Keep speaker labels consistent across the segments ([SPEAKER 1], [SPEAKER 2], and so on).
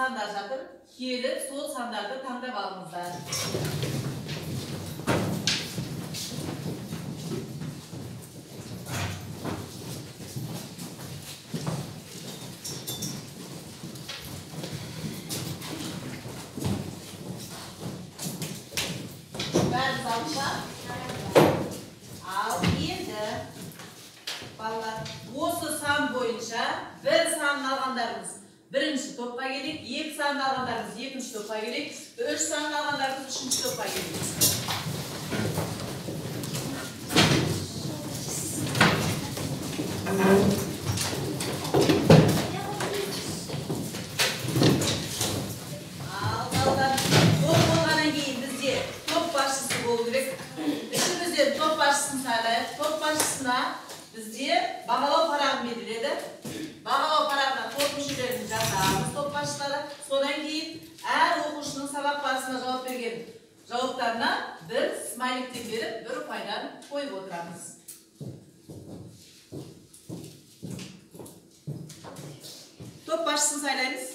[SPEAKER 1] сандар жатыр. Келіп, сол сандарды таңдап алыңыздар. Бәріміз алдық па? Ал енді, балалар, осы сан бойынша бір санын алғандарымыз бірінші топқа келек, екі санын алғандарымыз екінші топқа келек, үш санын алғандарымыз үшінші топқа келек. Ал балалар, топ болғаннан кейін бізде топ басшысы болу керек. Ішімізден топ басшысын сайлайық. Топ басшысына бізде бағалау парағын беріледі. Бағалау парағына топ мүшелерін жазамыз, топ басшылары. Содан кейін әр оқушының сабақ барысында жауап берген жауаптарына бір смайликтен беріп, бір ұпайдан қойып отырамыз. Топ басшысын сайлаймыз.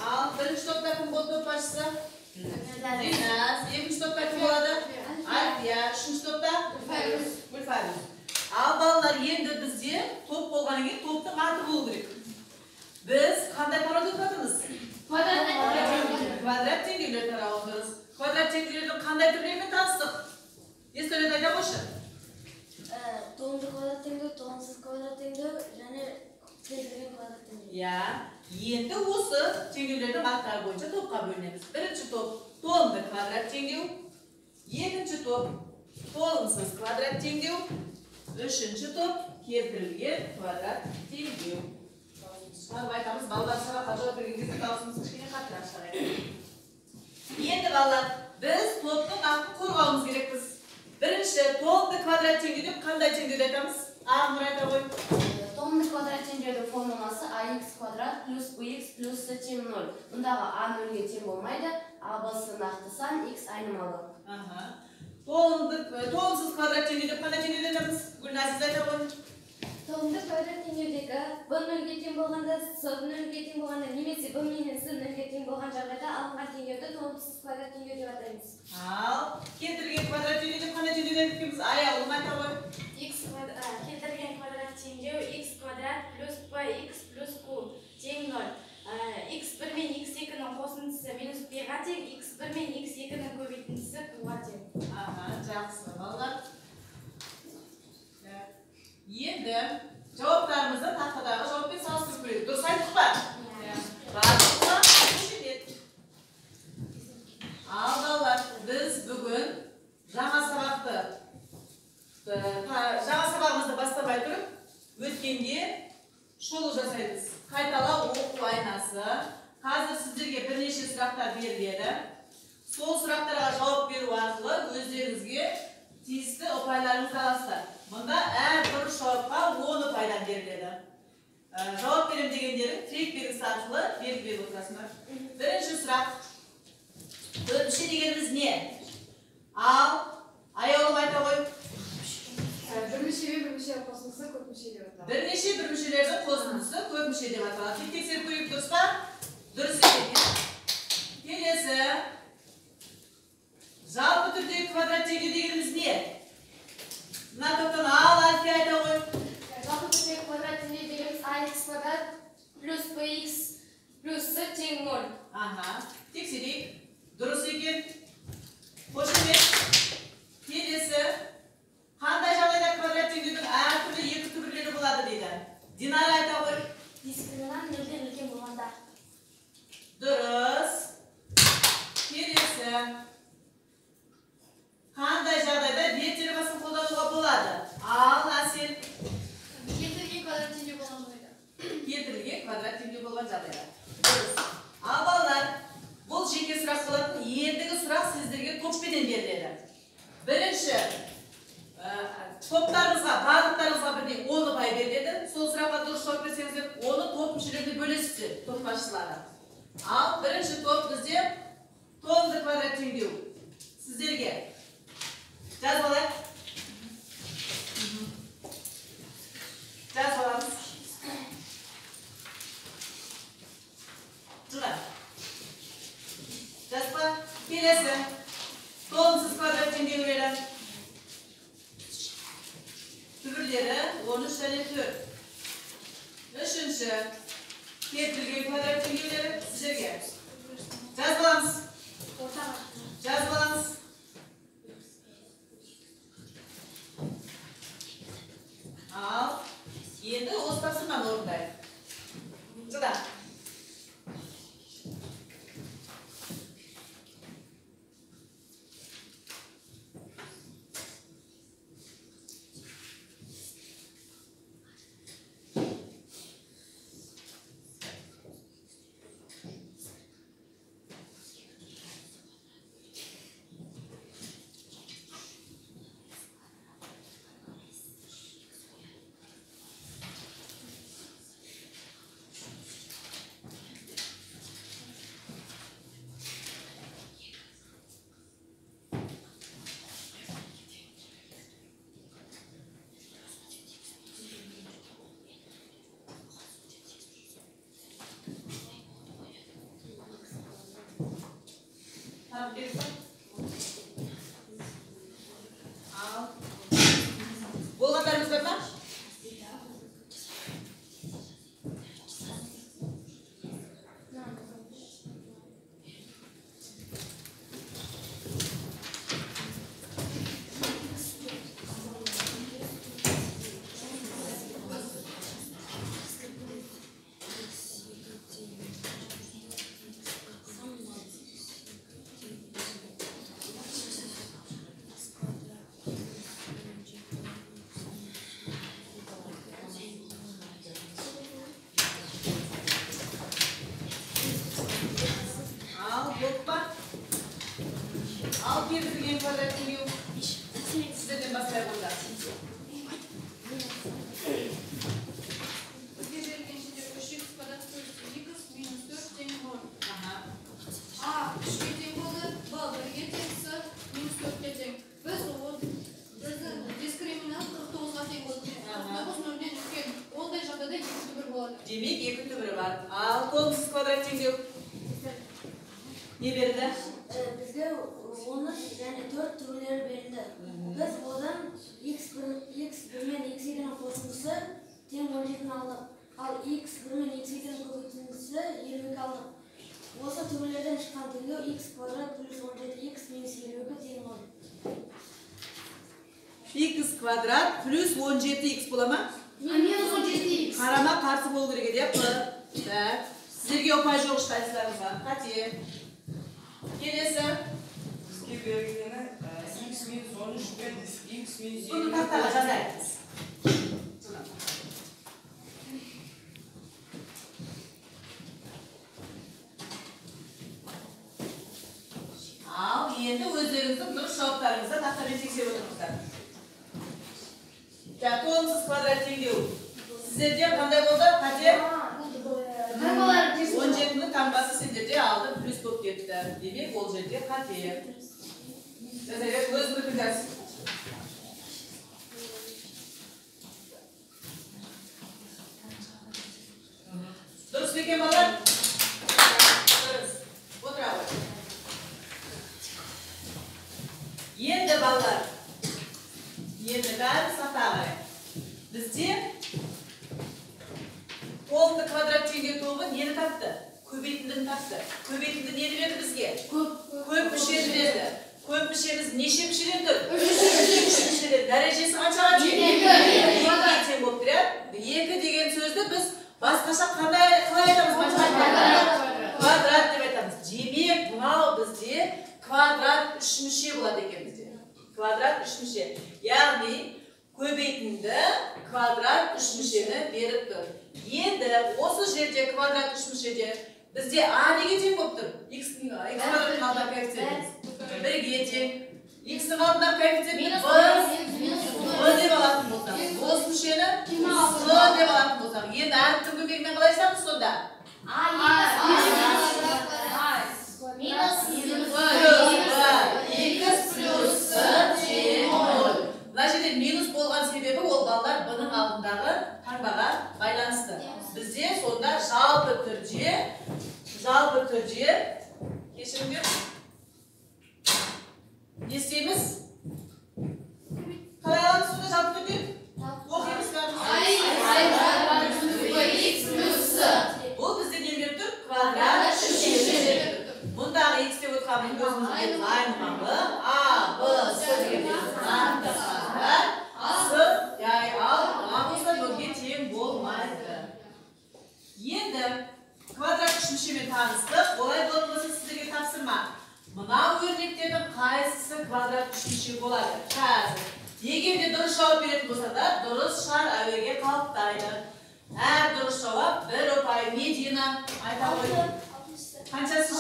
[SPEAKER 1] Ал бірінші топта кім болды топ басшысы? Ринас. Екінші топта кім болады? Альфия. Үшінші топта? Гүлфарис. Ал балалар, енді бізде топ болғаннан кейін топтың аты болу керек. Біз қандай тарауды өтіп квадрат теңдеулер тарауымыз. Квадрат теңдеулердің қандай түрлерімен таныстық? Естелет айта қойшы.
[SPEAKER 2] Тоғымды квадрат теңдеу, тоғымсыз квадрат теңдеу және келтірген квадрат теңдеу.
[SPEAKER 1] Енді осы теңдеулердің аттары бойынша топқа бөлінеміз. Бірінші топ тоғымды квадрат теңдеу, екінші топ тоғымсыз квадрат теңдеу, үшінші топ келтірілген квадрат теңдеу. Айтамыз, балалар сабаққа жауап берген кезде даусымыз кішкене қаттырақ шығарайық. Енді балалар, біз топтың атын қорғауымыз керекпіз. Бірінші тоғымды квадрат теңдеу деп қандай теңдеуді айтамыз? Нұр айта қой.
[SPEAKER 2] Тоғымды квадрат теңдеудің формуласы ax квадрат плюс bx плюс c тең 0. Мұндағы a 0-ге тең болмайды, a басы нақты сан, x айнымалы.
[SPEAKER 1] Тоғымсыз квадрат теңдеу деп қандай теңдеуді айтамыз? Гүлназ айта қой.
[SPEAKER 2] Тоғымды квадрат теңдеудегі b 0-ге тең болғанда, с 0-ге тең болғанда, немесе b менен с 0-ге тең болған жағдайда алынған теңдеуді тоғымсыз квадрат теңдеу деп атаймыз.
[SPEAKER 1] Ал келтірген квадрат теңдеу деп қандай теңдеуді айтамыз? Аяулым айта қой.
[SPEAKER 3] Келтірген квадрат теңдеу x квадрат плюс bx плюс q тең 0. x1 мен x2-нің қосындысы минус b-ға тең, x1 мен x2-нің көбейтіндісі q-ға тең.
[SPEAKER 1] Жақсы, балалар. Енді жауаптарымызды тақтадағы жауаппен салыстырып көрейік. Дұрыс айттық па? Барлығы шешіледі. Ал балалар, біз бүгін жаңа сабағымызды бастамай тұрып, өткенде шолу жасаймыз. Қайталау оқу айнасы. Қазір сіздерге бірнеше сұрақтар беріледі. Сол сұрақтарға жауап беру арқылы өздеріңізге тиісті ұпайларыңызды аласыздар. Мұнда әр бір жауапқа 10 ұпайдан беріледі. Жауап берем дегендерің тірек белгісі арқылы белгі беріп отырасыңдар. Бірінші сұрақ. Көпмүше дегеніміз не? Ал аяулым айта қой.
[SPEAKER 3] Бірмүше қосындысы көпмүше деп аталады.
[SPEAKER 1] Бірнеше бірмүшелердің қосындысы көпмүше деп аталады. Тексеріп көрейік, дұрыс па? Дұрыс екен. Келесі. Жалпы түрдегі квадрат теңдеу дегеніміз не? Мына топтан ал Альфия айта қой.
[SPEAKER 2] Жалпы түрдегі квадрат теңдеу дегеніміз ax квадрат плюс bx плюс c тең 0.
[SPEAKER 1] Тексерейік. Дұрыс екен. Қошемет. Келесі. Қандай жағдайда квадрат теңдеудің әртүрлі екі түрлері болады дейді. Динара айта қой.
[SPEAKER 2] Дискриминант нөлден үлкен болғанда.
[SPEAKER 1] Дұрыс. Келесі. Қандай жағдайда бет тербасын қолдануға болады? Ал Асел.
[SPEAKER 2] Келтірілген квадрат теңдеу болған жағдайда.
[SPEAKER 1] Келтірілген квадрат теңдеу болған жағдайда. Дұрыс. Ал балалар, бұл жеке сұрақ болатын. Ендігі сұрақ сіздерге топпенен беріледі. Бірінші, топтарыңызға, барлықтарыңызға бірдей 10 ұпай беріледі. Сол сұраққа дұрыс жауап берсеңіздер, оны топ мүшелеріне бөлесіздер, топ басшылары. Ал бірінші топ бізде тоғымды квадрат теңдеу. Сіздерге жазып алайық. Жазып аламыз. керек па? Ал. Болғандарыңыз бар ма? Al keltirilgan kvadrat tenglik sizlardan boshlaylik bo'ldi.
[SPEAKER 4] Bizga berilgan shaklda 3x kvadrat plus x minus 4 teng 0. A 3 ga teng bo'ldi, b 1 ga teng, c minus 4 ga teng. Biz diskriminant 49 ga teng bo'ldi. 49 noldan ulkan. Onday joyda 2 bo'ladi.
[SPEAKER 1] Demek 2 tubiri var. Al kolsiz kvadrat tenglik. Ne berdi?
[SPEAKER 5] Bizga 10 yani 4 turlar berildi. Biz odan x bilan x degan qo'shimchasi teng 17 ni oldik. Al x bilan x degan qo'shimchasi 20 oldik. O'sha turlardan chiqqan tenglik x kvadrat plus 17x minus 20 ga teng bo'ldi.
[SPEAKER 1] X kvadrat plus 17x bo'ladimi?
[SPEAKER 4] Minus 17x.
[SPEAKER 1] Qarama qarshi bo'l kerak deyapti. Так. Sizlarga opay yo'q ishqaysizlarmi? Qati. Kelesi.
[SPEAKER 6] Bizga berilgani x minus 13 ga x minus 20.
[SPEAKER 1] Buni taxtaga yozaymiz. Al, endi o'zlaringizni durish javoblaringizda taxtaga tekshirib o'tiribsizlar. Kolsiz kvadrat tenglik. Sizlarga qanday bo'ldi? Qati? 17 ni tambasi sizlarga aldi, plus bo'lib ketdi. Demak, o'l yerga qati. Sizlarga o'zini bilasiz. Durust ekan bolalar? Durust. O'tiramiz. Endi bolalar. Endi bari saqlag'ay. Bizga qo'lni kvadrat tenglik to'g'ri neni topdi? Ko'paytindini topdi. Ko'paytindi neni berdi bizga? Ko'p pishirni berdi. Ko'p pishirimiz necha pishirindir? 3 pishirin. Darajasi qanchaga teng? 2 teng bo'lib turadi. 2 degan so'zni biz boshqacha qanday qilib aytamiz? Kvadrat deb aytamiz. Demak, mana bizga kvadrat 3 mushe bo'ladi ekan bizga. Kvadrat 3 mushe. Ya'ni ko'paytindi kvadrat 3 musheni berib tur. Endi o'sha yerga kvadrat 3 mushega bizga a nega teng bo'lib tur? X kvadrat qolgan koeffitsiyent 1 ga teng. X ning oldida koeffitsiyent bir deb olamiz bo'lsam. O'z musheni s deb olamiz bo'lsam. Endi artib ko'paytmay qilaysanmi sonda? Значит, minus bo'lgan sebebi ол ballar buning oldinдағы tangbaga байланысты. Bizde sonda жалпы түрде kechirimga ne isteymiz? Qalay olamiz sonda жалпы түрде? O'qiymiz bu bizde ne berib tur? Kvadrat 3 bundağı x deb o'tganning o'zimizga aynimami? A, B, C degan yay al, bo'lsa yo'lga teng bo'lmaydi. Endi kvadrat 3 musheмен tanishdik. Bo'lay bo'lmasa sizlarga topshirma. Mana o'rnaklarning qaysisi kvadrat 3 mushe bo'ladi? Hozir. Agarda durust javob beradigan bo'lsa-da, durust shar avaga qaltaydi. Har durust javob 1 opay medina ayta qo'ying. Qanchasi?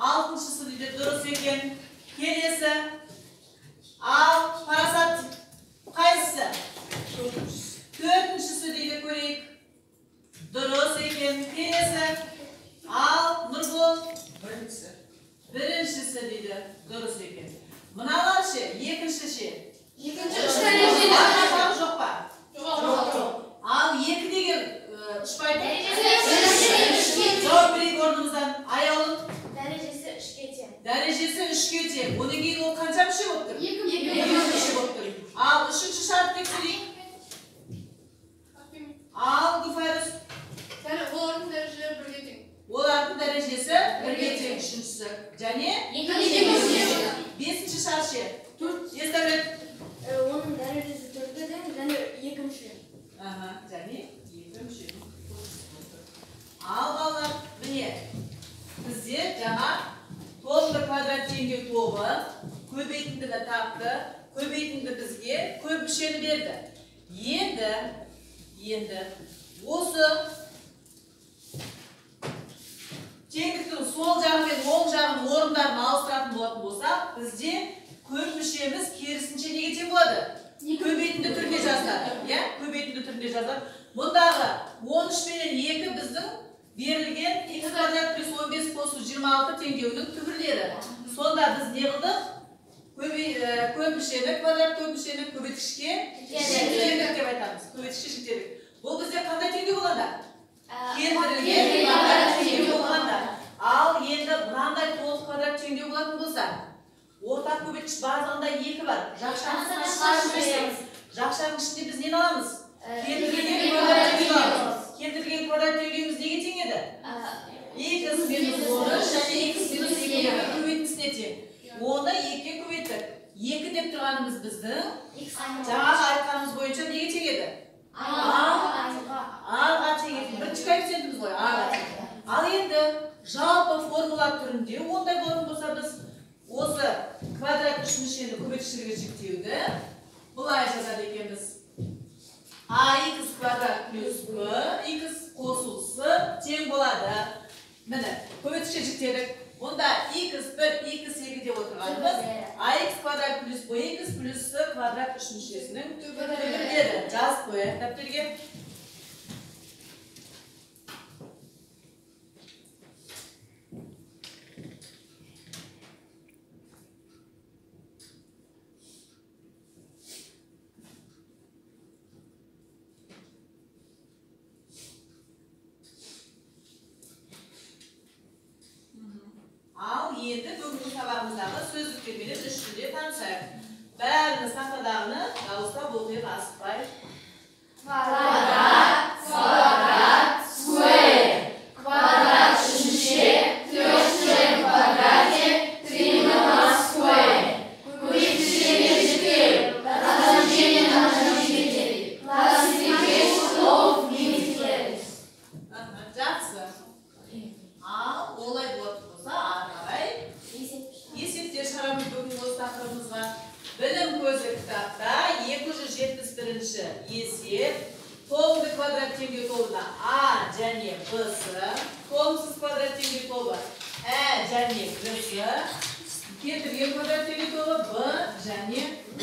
[SPEAKER 1] 6-chisi deydi durust ekan. Kelesi. Al, parasat qaysisi? 4-chisi deydi ko'ring. Durust ekan. Kelesi. Al, Nurbol. 1-chisi deydi durust ekan. Bunalar-chi, 2-chi. 2-chi yo'q pa? Yo'q. Al, 2 degan ushpaydi. Javob bering o'rnimizdan. Ayolim
[SPEAKER 3] Darajasi 3 ga teng.
[SPEAKER 1] darajasi мүше болып тұр?
[SPEAKER 4] Екі
[SPEAKER 1] мүше болып тұр. Ал үшінші шарт тексерейік. Ал Гүлфайрус.
[SPEAKER 4] Олардың дәрежелері бірге тең.
[SPEAKER 1] Олардың дәрежесі бірге тең үшіншісі. Және бесінші шарт ше. Есдәулет.
[SPEAKER 5] Оның дәрежесі 4-ке тең және 2 мүше.
[SPEAKER 1] Және 2 мүше. Ал балалар, міне бізде жаңа толымды квадрат теңдеу тобы көбейтіндіні тапты. Көбейтінді бізге көп мүшені берді. Енді осы теңдіктің сол жағы мен оң жағының орындарын ауыстыратын болатын болсақ, бізде көп мүшеміз керісінше неге тең болады? Көбейтінді түрінде жазылады. Көбейтінді түрінде жазылады. Мұндағы 13 менен 2 біздің берілген x квадрат плюс 15 қосу 26 теңдеуінің түбірлері. Сонда біз не қылдық? Көп мүшені, квадрат көп мүшені көбейтішке жіктедік деп айтамыз. Көбейтішке жіктедік. Бұл бізде қандай теңдеу болғанда? Келтірілген квадрат теңдеу болғанда. Ал енді мынандай толық квадрат теңдеу болатын болса, ортақ көбейткіш барлығында 2 бар. Жақшаның ішінде біз нені аламыз? Келтірілген квадрат теңдеу аламыз. Келтірілген квадрат теңдеуіміз неге тең еді? X минус 13 және X минус 2-ге көбейтіндісіне тең. Оны 2-ге көбейттік. 2 деп тұрғанымыз біздің жаңағы айтқанымыз бойынша неге тең еді? А-ға тең еді. Бірінші коэффициентіміз ғой, А-ға тең. Ал енді жалпы формула түрінде ондай болатын болса, біз осы квадрат үш мүшені көбейтіштерге жіктеуді былай жазады екенбіз. AX квадрат плюс BX қосылысы тең болады. Міне, көбейтішке жіктедік. Онда x1, x2 деп отырғанымыз ax квадрат плюс bx плюс c квадрат үш мүшесінің түбірлері. Жазып қояйық дәптерге. Ал енді бүгінгі сабағымыздағы сөздіктермен үш тілде танысайық. Бәріміз тақтадағыны дауыстап оқиық, асықпай.
[SPEAKER 2] Квадрат, квадрат, сквер. Квадрат үшінші, 4 квадрате, 3 на сквер. Көбейтіштерге жіктеу, разделение на множители. Классификация слов вместе.
[SPEAKER 1] Жақсы. Ал олай болатын болса, ары қарай есептер шығарамыз бүгінгі осы тақырыбымызға. Білім көзі кітапта 271-ші есеп толымды квадрат теңдеу тобына А және Б-сы, толымсыз квадрат теңдеу тобы Ә және Г-сы, келтірген квадрат теңдеу тобы Б және В.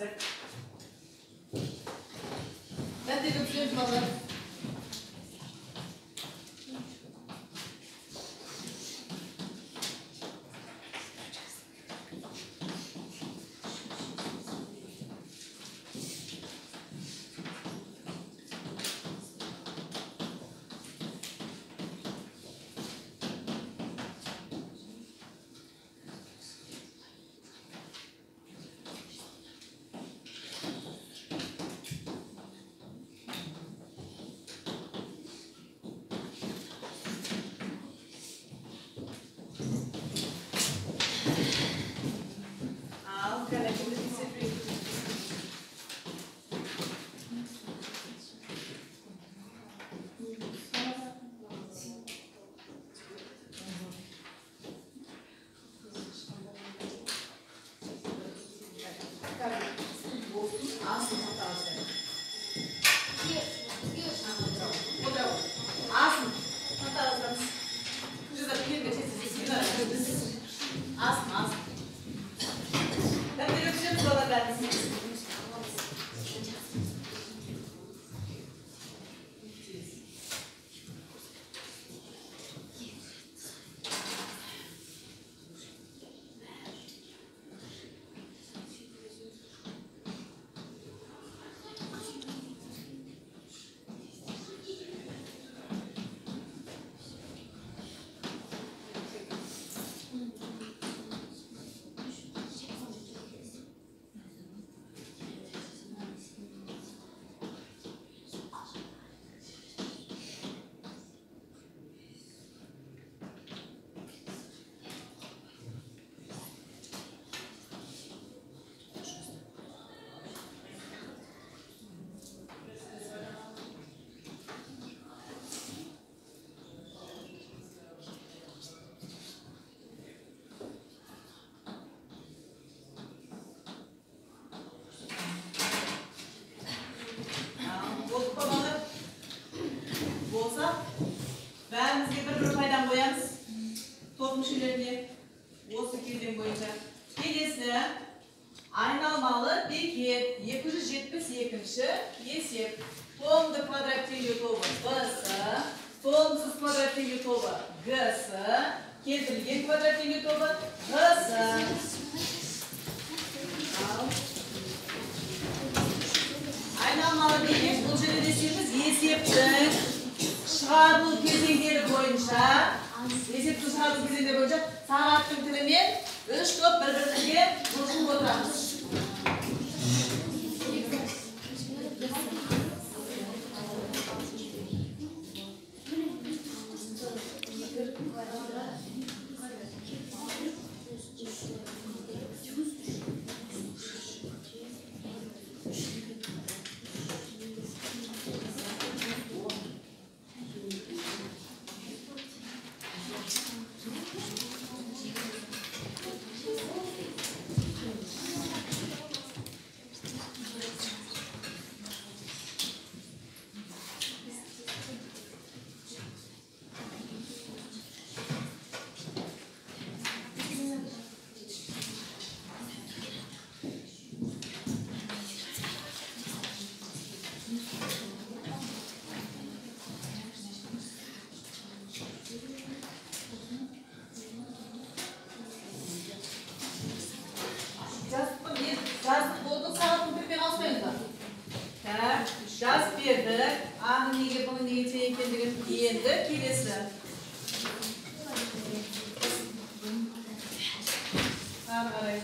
[SPEAKER 1] yazsak. Ben de götürüyorum balı. Ayналмалы бекет 272-ші есеп. Толымды квадрат теңдеу тобы Б-сы, толымсыз квадрат теңдеу тобы Г-сы, келтірілген квадрат теңдеу тобы Г-сы. Айналмалы бекет бұл жерде десеңіз есептің шығарылу кезеңдері бойынша сағаттың тілімен 3 топ бір-біріне жылжып отырамыз. Жаз бердік, ағын неге бұның неге тең екендігін енді келесі. Ары қарай.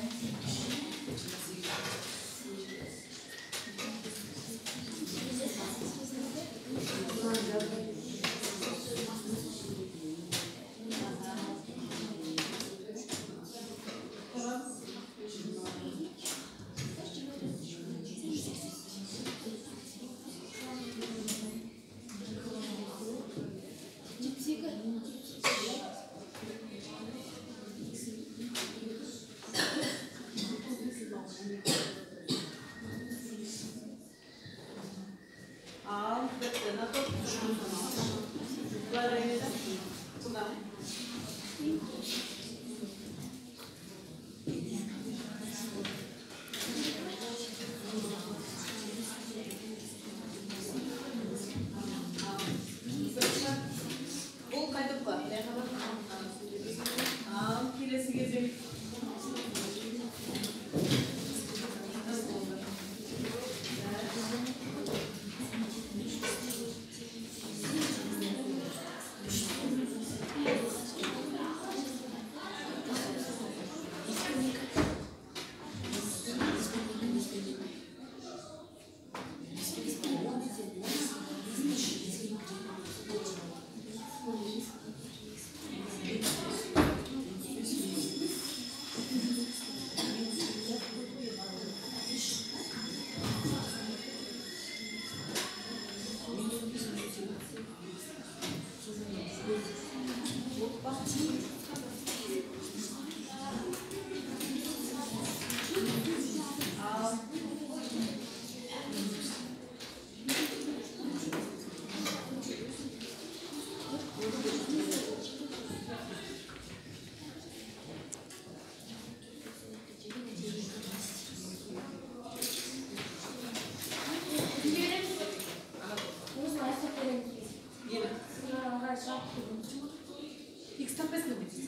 [SPEAKER 1] X таппайсың ба дейсіз?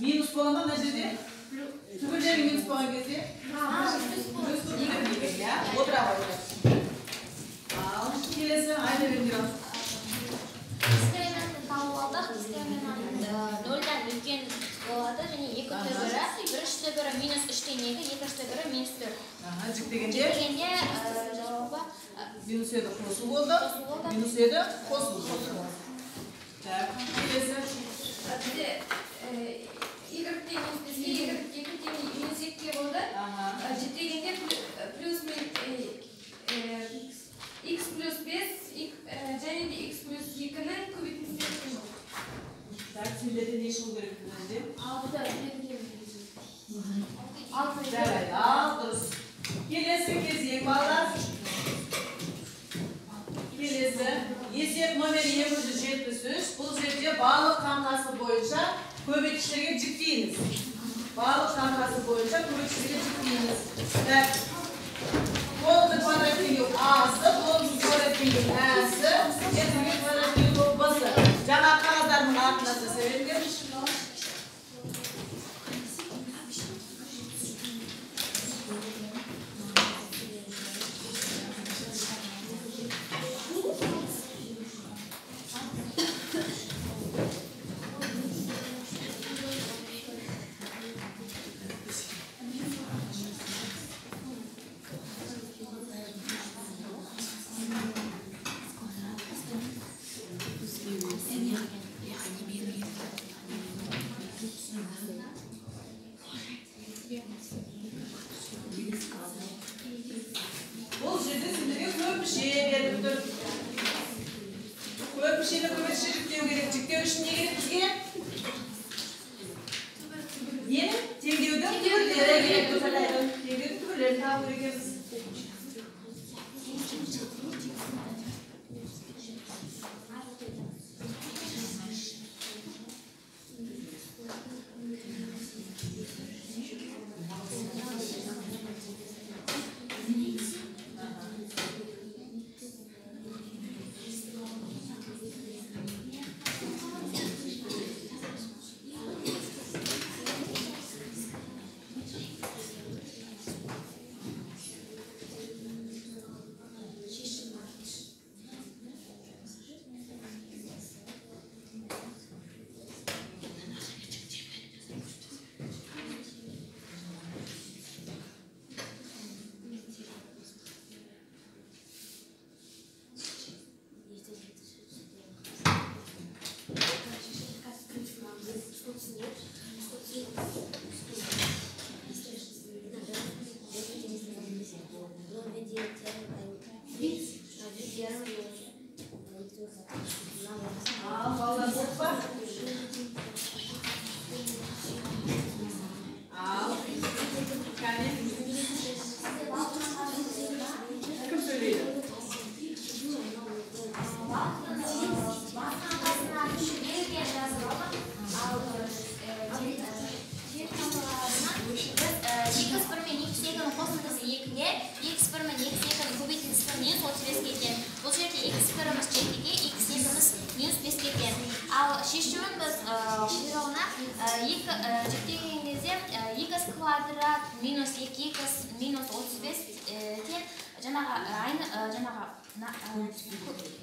[SPEAKER 1] Минус болғанда мына жерде түбірлері минус болған кезде отыра қойды. Ал келесі айта беріңдер.
[SPEAKER 2] Экспериментті тауып алдық. Эксперимент нөлден үлкен болады және екі түбірі. Бірінші түбірі минус 3-тен 2, екінші түбірі минус 4.
[SPEAKER 1] Жүктегенде
[SPEAKER 2] жауабы
[SPEAKER 1] минус еді қосу болды, минус еді қосу болды. Так, келесі.
[SPEAKER 2] бізде Y-тен минус 2 болды. Жетегенде плюс x плюс 5 және де x плюс 2-ні көбейтіндісі болды.
[SPEAKER 1] Так, сендерде не шығу керек бізде?
[SPEAKER 2] Жарайды,
[SPEAKER 1] ал дұрыс. Келесі кезек балалар. Келесі есеп номер 273. Бұл жерде балық қаңқасы бойынша көбеткіштерге жүктейміз. Балық қаңқасы бойынша көбеткіштерге жүктейміз. Так. Толымды квадрат теңдеу А-сы, толымды квадрат теңдеу Ә-сы, жетімге квадрат теңдеу Б-сы. Жаңа қағаздардың артына жасайбеңдер. Бұл жерде сендерге көпше беріп тұр. Көпшені көпше жүктеу керек. Жүктеу үшін не керек бізге? Не? Теңдеудің түбірлері керек. Теңдеудің түбірлерін табу екенбіз.
[SPEAKER 7] kvadrat minus 2x minus 35 тең жаңағы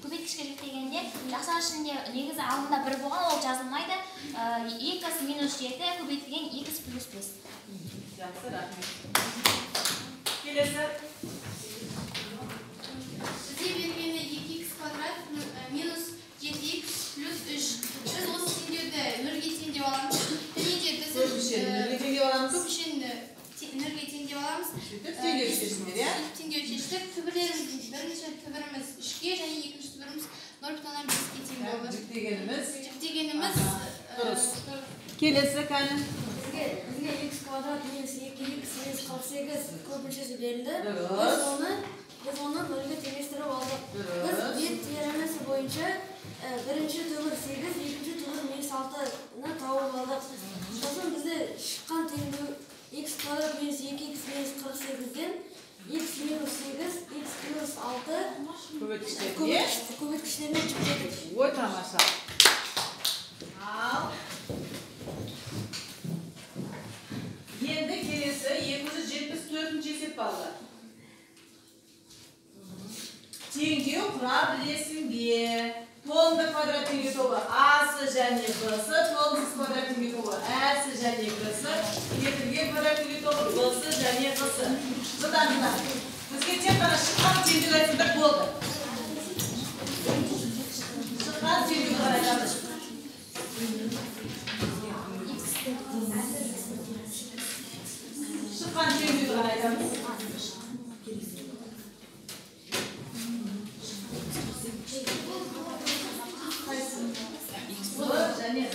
[SPEAKER 7] көбейткішке жүктегенде жақсаң ішінде негізі алдында 1 болған, ол жазылмайды. 2x минус 7 көбейтілген x плюс 5.
[SPEAKER 1] Жақсы, рахмет. Келесі.
[SPEAKER 4] Бізде бергені 2x квадрат минус 7x плюс 3. Біз осы теңдеуді нөлге теңдеп аламыз. Және де біз
[SPEAKER 1] Көпшені нөлге теңдеп аламыз.
[SPEAKER 4] көпшені нөлге теңдеп аламыз.
[SPEAKER 1] Теңдеу шешімдер, иә?
[SPEAKER 4] Теңдеу шештік. Түбірлеріміз бірінші түбіріміз 3-ке және екінші түбіріміз 0,5-ке тең болды. Жүктегеніміз
[SPEAKER 1] дұрыс. Келесі кәні.
[SPEAKER 5] Бізге x квадрат минус 2x минус 48 көпіншесі берілді. Біз оны нөлге теңестіріп алдық. Біз бет теоремасы бойынша бірінші түбір 8, екінші түбір минус 6-ны тауып алдық. Сосын бізде шыққан теңдеу x квадрат минус 2x минус 48-ден x минус 8, x плюс 6 көбейткіштеріне жүктедік.
[SPEAKER 1] Ой, тамаша. Ал. Енді келесі 274-ші есеп балдар. Теңдеу құра білесің бе? Толымды квадрат теңдеу тобы А-сы және Б-сы, толымсыз квадрат теңдеу тобы Ә-сы және Г-сы, кетілген квадрат теңдеу тобы Б-сы және Г-сы. Бұдан бізге тек қана шыққан теңдеу айтсақ болды. Шыққан теңдеу қарайтамыз. Шыққан теңдеу қарайтамыз. және Г.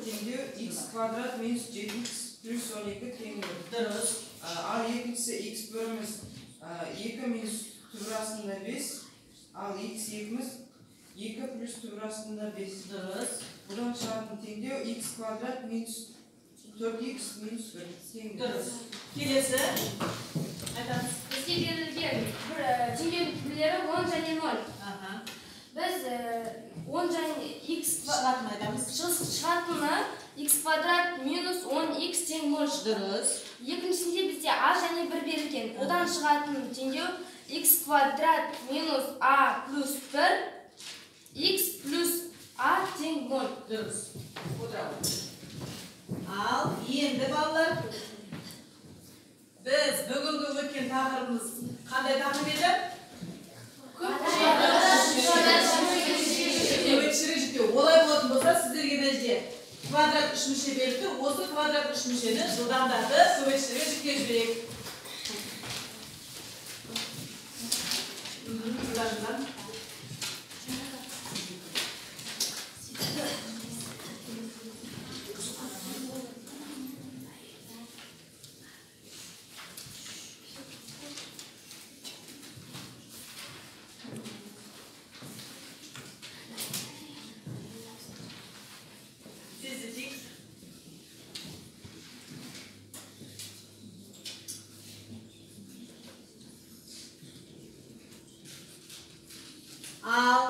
[SPEAKER 6] Теңдеу x квадрат минус 7x плюс 12 теңдеу.
[SPEAKER 1] Дұрыс.
[SPEAKER 6] Ал екіншісі x біріміз 2 минус түбір астында 5, ал x екіміз 2 плюс түбір астында 5.
[SPEAKER 1] Дұрыс.
[SPEAKER 6] Бұдан шығатын теңдеу x квадрат минус 4x минус 1 теңдеу.
[SPEAKER 1] Дұрыс. Келесі. Айтамыз.
[SPEAKER 2] Бізде берілген теңдеу түрлері 10 және 0. Біз 10 және x
[SPEAKER 1] шығатын айтамыз.
[SPEAKER 2] шығатыны x квадрат минус 10x тең 0 шықты.
[SPEAKER 1] Дұрыс.
[SPEAKER 2] Екіншісінде бізде a және 1 берілген. Одан шығатын теңдеу x квадрат минус a плюс 1 x плюс a тең 0.
[SPEAKER 1] Дұрыс. Отырамыз. Ал енді балалар, біз бүгінгі өткен тақырыбымыз қандай тақырып еді? Көбейтшілік жүктеу. Олай болатын болса, сіздерге мына квадрат үш мүше берілді. Осы квадрат үш мүшені жылдамдарды көбейтшілігі жүктеп жіберейік.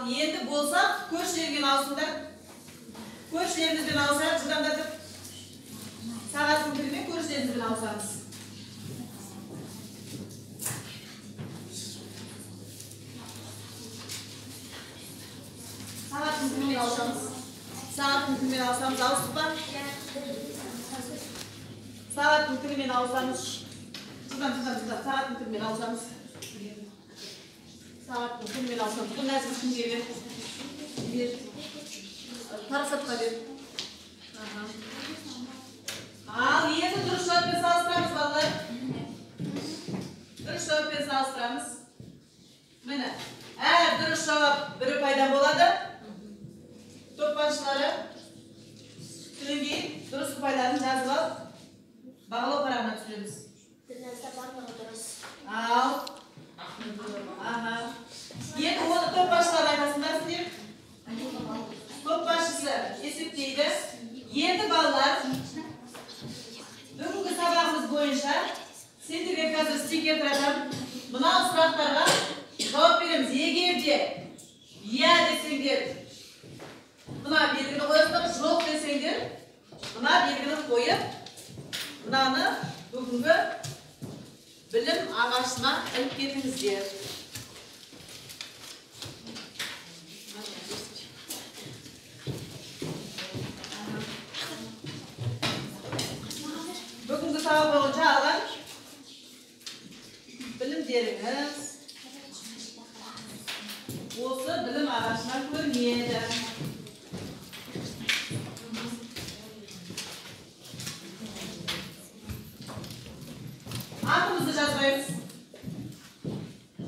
[SPEAKER 1] Ал енді болсақ, көршілермен ауысыңдар. Көршілерімізбен ауысайық, жылдамдатып. Сағаттың тілімен көршілерімізбен ауысамыз. Сағаттың тілімен ауысамыз. Сағаттың тілімен ауысамыз. Ауыстық па? Сағаттың тілімен ауысамыз. Жылдам. Сағаттың тілімен ауысамыз. Сағаттың тілімен ауысамыз. Бұл нәрсіз кімге бер? Бер. Парасатқа бер. Ал енді дұрыс жауаппен салыстырамыз, балалар. Дұрыс жауаппен салыстырамыз. Міне, әр дұрыс жауап бірі пайда болады. Топаншылары түнен кейін дұрыс ұпайларын жазып алып, бағалау парағына түсіреміз. Ал. Енді оны топаншылар айтасыңдар сіздер. Топаншысы есептейді. Енді балалар, бүгінгі сабағымыз бойынша сендерге қазір стикер тратам. Мынау сұрақтарға жауап береміз. Егер де иә десеңдер, мына белгіні қойасыңдар, жоқ десеңдер, мына белгіні қойып, мынаны бүгінгі білім ағашына іліп кетіңіздер. Бүгінгі сабақ бойынша алған білімдеріңіз осы білім ағашына көрінеді. Атымызды жазбаймыз.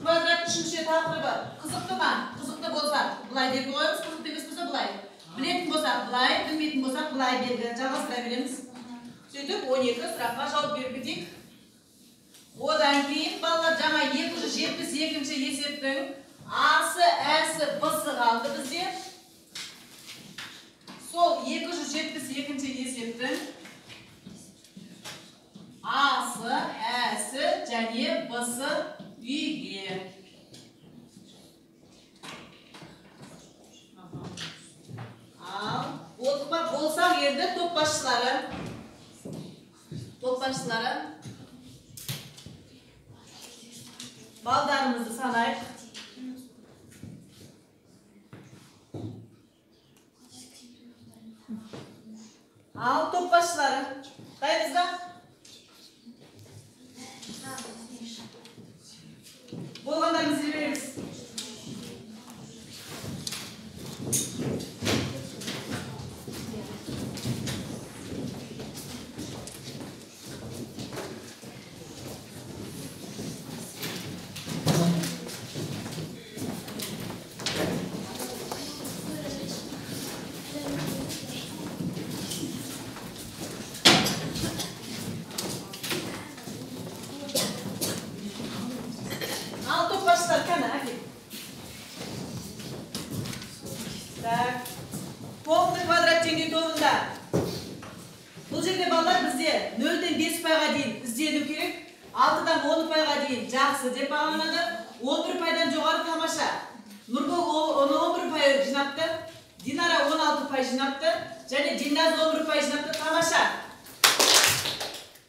[SPEAKER 1] Квадрат үшінші тақырыбы қызықты ма? Қызықты болса, бұлай белгі қойымыз, қызықты емес болса бұлай. Білетін болсақ бұлай, білмейтін болсақ бұлай белгі. Жалғастыра береміз. Сөйтіп 12 сұраққа жауап беріп кетейік. Одан кейін балалар жаңа 272-ші есептің асы, әсі, бысы қалды бізде. Сол 272-ші есептің асы, әсі және бысы үйге. Ал, болсақ енді топ басшылары. Балдарымызды санайық. Ал топ басшылары. Дайынбыз ба? Болғандарымызды береміз. Тоғызды квадрат теңдеу тобында. Бұл жерде балалар бізде 0-ден 5 ұпайға дейін іздену керек. 6-дан 10 ұпайға дейін жақсы деп бағаланады. 11 ұпайдан жоғары тамаша. Нұргүл 11 ұпай жинапты. Динара 16 ұпай жинапты. Және Диназ 11 ұпай жинапты. Тамаша.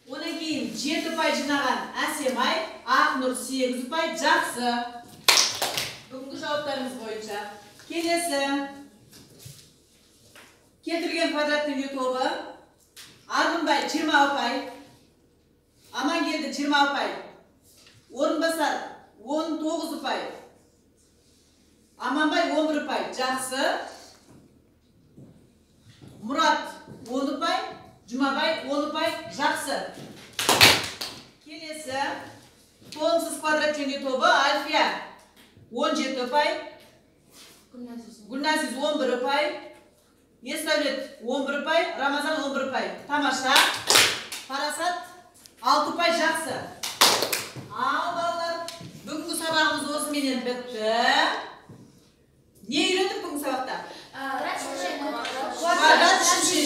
[SPEAKER 1] Одан кейін 7 ұпай жинаған Әсемай, Ақнұр 8 ұпай. Жақсы. Бүгінгі жауаптарымыз бойынша. Келесі. Келтірген квадрат теңдеу тобы. Арғынбай 20 ұпай. Амангелді 20 ұпай. Орынбасар 19 ұпай. Аманбай 11 ұпай. Жақсы. Мұрат 10 ұпай. Жұмабай 10 ұпай. Жақсы. Келесі. Толымсыз квадрат теңдеу тобы. Альфия 17 ұпай. Гүлназиз 11 ұпай. Есдәулет 11 ұпай. Рамазан 11 ұпай. Тамаша. Парасат 6 ұпай. Жақсы. Ал балалар, бүгінгі сабағымыз осыменен бітті. Не үйрендік бүгінгі сабақта? Квадрат үшінші.